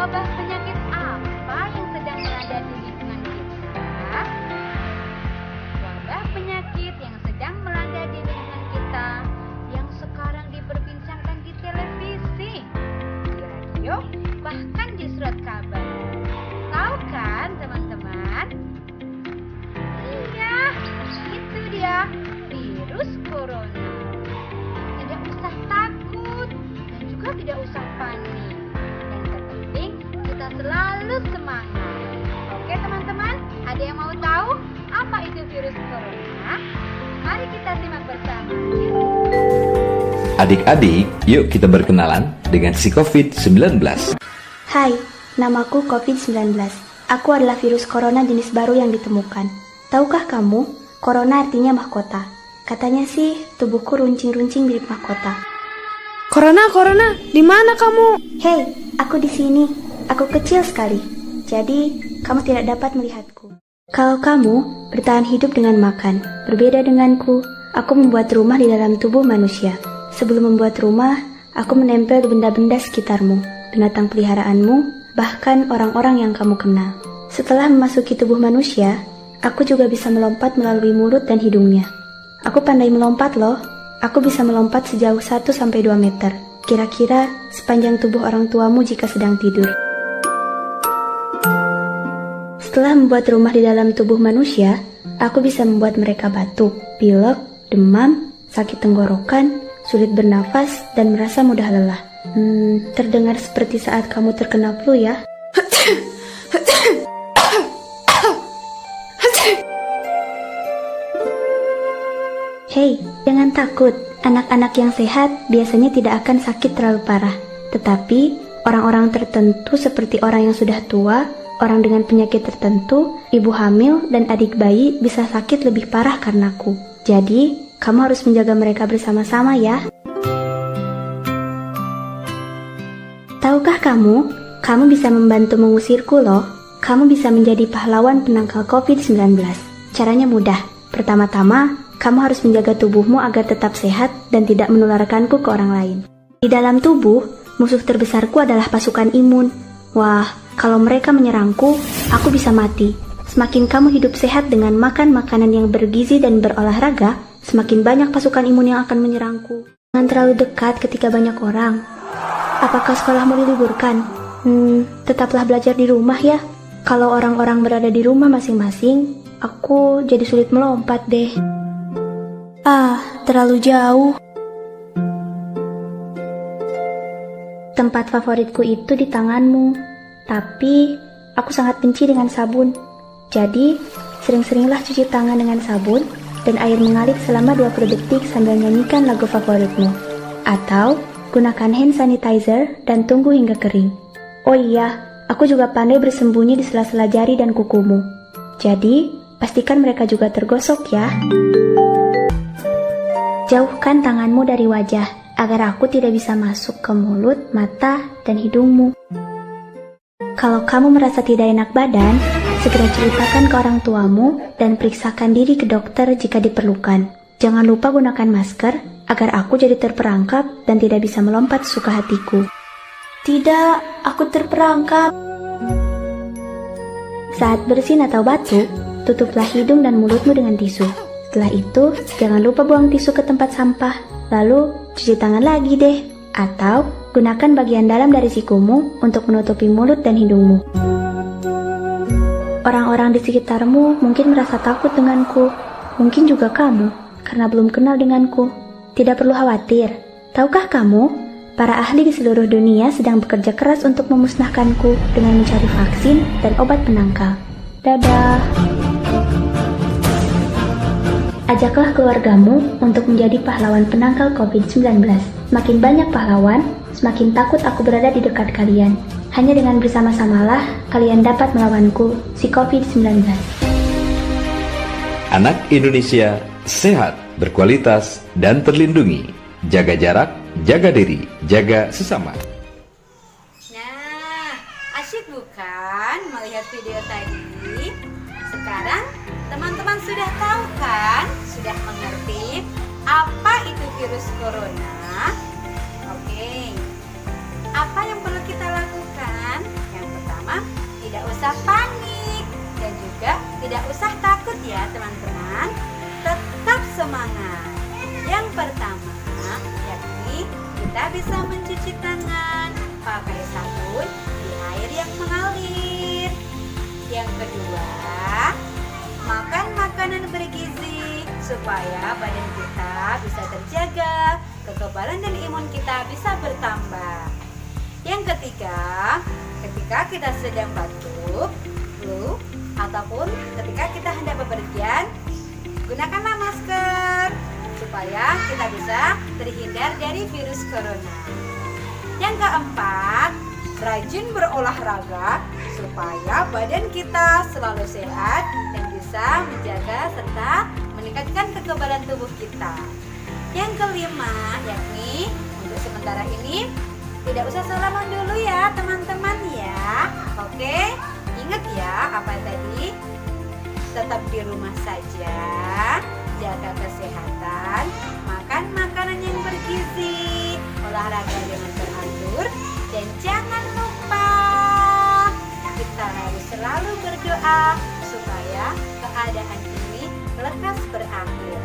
wabah penyakit apa yang sedang melanda di lingkungan kita? Wabah penyakit yang sedang melanda di lingkungan kita yang sekarang diperbincangkan di televisi, di radio, bahkan di surat kabar. Tahu kan teman-teman? Iya, itu dia virus corona. Tidak usah takut dan juga tidak usah panik. Yang terpenting kita selalu semangat. Oke teman-teman, ada yang mau tahu apa itu virus corona? Mari kita simak bersama. Adik-adik, yuk kita berkenalan dengan si COVID-19. Hai, namaku COVID-19. Aku adalah virus corona jenis baru yang ditemukan. Tahukah kamu, corona artinya mahkota. Katanya sih, tubuhku runcing-runcing mirip mahkota. Corona, di mana kamu? Hei, aku di sini. Aku kecil sekali. Jadi, kamu tidak dapat melihatku. Kalau kamu bertahan hidup dengan makan, berbeda denganku, aku membuat rumah di dalam tubuh manusia. Sebelum membuat rumah, aku menempel di benda-benda sekitarmu, binatang peliharaanmu, bahkan orang-orang yang kamu kenal. Setelah memasuki tubuh manusia, aku juga bisa melompat melalui mulut dan hidungnya. Aku pandai melompat loh. Aku bisa melompat sejauh 1-2 meter. Kira-kira sepanjang tubuh orang tuamu jika sedang tidur. Setelah membuat rumah di dalam tubuh manusia, aku bisa membuat mereka batuk, pilek, demam, sakit tenggorokan, sulit bernafas, dan merasa mudah lelah. Terdengar seperti saat kamu terkena flu ya. Hei, jangan takut. Anak-anak yang sehat biasanya tidak akan sakit terlalu parah. Tetapi, orang-orang tertentu seperti orang yang sudah tua, orang dengan penyakit tertentu, ibu hamil, dan adik bayi bisa sakit lebih parah karenaku. Jadi, kamu harus menjaga mereka bersama-sama ya. Tahukah kamu bisa membantu mengusirku loh. Kamu bisa menjadi pahlawan penangkal COVID-19. Caranya mudah. Pertama-tama, kamu harus menjaga tubuhmu agar tetap sehat dan tidak menularkanku ke orang lain. Di dalam tubuh, musuh terbesarku adalah pasukan imun. Wah, kalau mereka menyerangku, aku bisa mati. Semakin kamu hidup sehat dengan makan makanan yang bergizi dan berolahraga, semakin banyak pasukan imun yang akan menyerangku. Jangan terlalu dekat ketika banyak orang. Apakah sekolahmu diliburkan? Tetaplah belajar di rumah ya. Kalau orang-orang berada di rumah masing-masing, aku jadi sulit melompat deh. Terlalu jauh. Tempat favoritku itu di tanganmu. Tapi, aku sangat benci dengan sabun. Jadi, sering-seringlah cuci tangan dengan sabun dan air mengalir selama 20 detik sambil nyanyikan lagu favoritmu. Atau, gunakan hand sanitizer dan tunggu hingga kering. Oh iya, aku juga pandai bersembunyi di sela-sela jari dan kukumu. Jadi, pastikan mereka juga tergosok ya. Jauhkan tanganmu dari wajah, agar aku tidak bisa masuk ke mulut, mata, dan hidungmu. Kalau kamu merasa tidak enak badan, segera ceritakan ke orang tuamu dan periksakan diri ke dokter jika diperlukan. Jangan lupa gunakan masker, agar aku jadi terperangkap dan tidak bisa melompat suka hatiku. Tidak, aku terperangkap. Saat bersin atau batuk, tutuplah hidung dan mulutmu dengan tisu. Setelah itu, jangan lupa buang tisu ke tempat sampah. Lalu, cuci tangan lagi deh. Atau, gunakan bagian dalam dari sikumu untuk menutupi mulut dan hidungmu. Orang-orang di sekitarmu mungkin merasa takut denganku. Mungkin juga kamu, karena belum kenal denganku. Tidak perlu khawatir. Tahukah kamu, para ahli di seluruh dunia sedang bekerja keras untuk memusnahkanku dengan mencari vaksin dan obat penangkal. Dadah. Ajaklah keluargamu untuk menjadi pahlawan penangkal COVID-19. Semakin banyak pahlawan, semakin takut aku berada di dekat kalian. Hanya dengan bersama-samalah, kalian dapat melawanku, si COVID-19. Anak Indonesia sehat, berkualitas, dan terlindungi. Jaga jarak, jaga diri, jaga sesama. Nah, asyik bukan melihat video tadi? Sekarang teman-teman sudah tahu kan? Sudah mengerti apa itu virus corona? Oke. Apa yang perlu kita lakukan? Yang corona. Yang pertama, yakni kita bisa mencuci tangan pakai sabun di air yang mengalir. Yang kedua, makan makanan bergizi supaya badan kita bisa terjaga, kekebalan dan imun kita bisa bertambah. Yang ketiga, ketika kita sedang batuk, flu, ataupun ketika kita hendak bepergian, gunakanlah masker supaya kita bisa terhindar dari virus corona. Yang keempat, rajin berolahraga supaya badan kita selalu sehat dan bisa menjaga serta meningkatkan kekebalan tubuh kita. Yang kelima, yakni untuk sementara ini tidak usah salaman dulu ya teman-teman ya. Oke, ingat ya apa tadi? Tetap di rumah saja, jaga kesehatan, makan makanan yang bergizi, olahraga dengan teratur, dan jangan lupa kita harus selalu berdoa supaya keadaan ini lekas berakhir,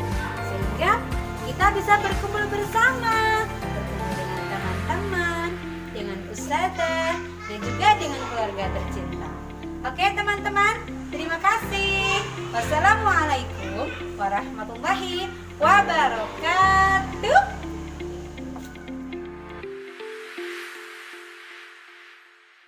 sehingga kita bisa berkumpul bersama, bertemu dengan teman-teman, dengan ustazah, dan juga dengan keluarga tercinta. Oke teman-teman, terima kasih. Wassalamualaikum warahmatullahi wabarakatuh.